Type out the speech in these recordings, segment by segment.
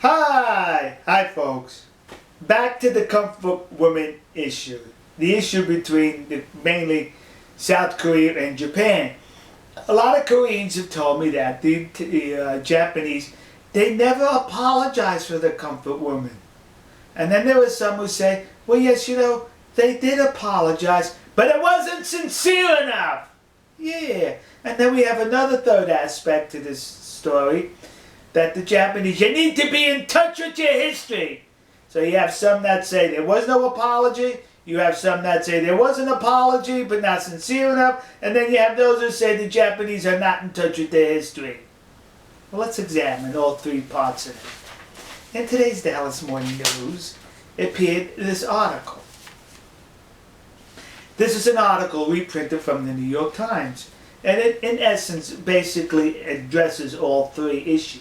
Hi folks. Back to the comfort women issue. The issue between mainly South Korea and Japan. A lot of Koreans have told me that the Japanese, they never apologize for the comfort women. And then there was some who say, well yes, they did apologize, but it wasn't sincere enough. Yeah. And then we have another third aspect to this story, that the Japanese, you need to be in touch with your history. So you have some that say there was no apology, you have some that say there was an apology but not sincere enough, and then you have those who say the Japanese are not in touch with their history. Well, let's examine all three parts of it. In today's Dallas Morning News appeared this article. This is an article reprinted from the New York Times, and it in essence basically addresses all three issues.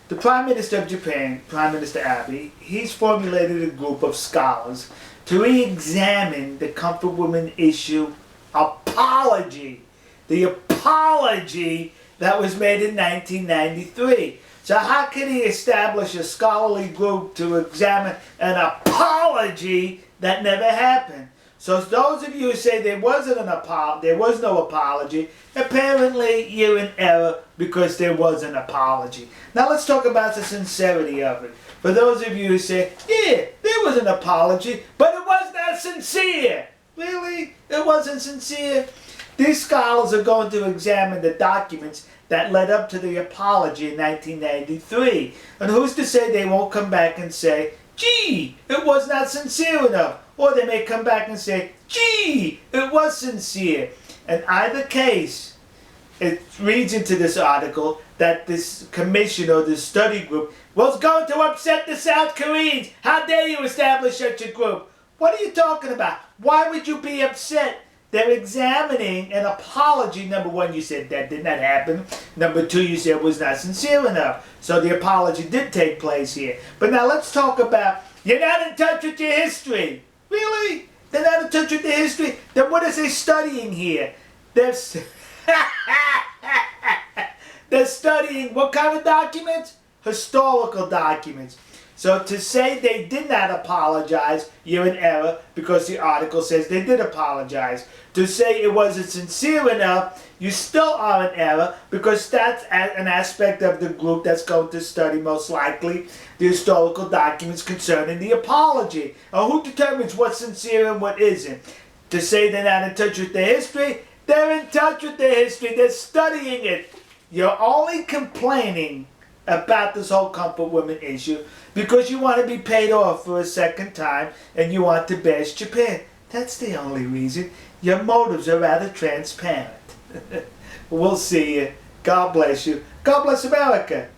The Prime Minister of Japan, Prime Minister Abe, he's formulated a group of scholars to re-examine the comfort women issue apology. The apology that was made in 1993. So how can he establish a scholarly group to examine an apology that never happened? So those of you who say there was no apology, apparently you're in error because there was an apology. Now let's talk about the sincerity of it. For those of you who say, yeah, there was an apology, but it was not sincere. Really? It wasn't sincere? These scholars are going to examine the documents that led up to the apology in 1993. And who's to say they won't come back and say, gee, it was not sincere enough. Or they may come back and say, gee, it was sincere. In either case, it reads into this article that this commission or this study group was going to upset the South Koreans. How dare you establish such a group? What are you talking about? Why would you be upset? They're examining an apology. Number one, you said that did not happen. Number two, you said it was not sincere enough. So the apology did take place here. But now let's talk about, you're not in touch with your history. Really? They're not in touch with their history? Then what is they studying here? They're studying what kind of documents? Historical documents. So to say they did not apologize, you're in error because the article says they did apologize. To say it wasn't sincere enough, you still are in error because that's an aspect of the group that's going to study most likely the historical documents concerning the apology. Now who determines what's sincere and what isn't? To say they're not in touch with their history, they're in touch with their history, they're studying it. You're only complaining about this whole comfort women issue because you want to be paid off for a second time and you want to bash Japan. That's the only reason. Your motives are rather transparent. We'll see you. God bless you. God bless America.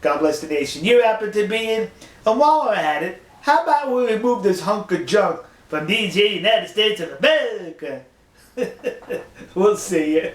God bless the nation you happen to be in. And while we're at it, how about we remove this hunk of junk from these here United States of America? We'll see you.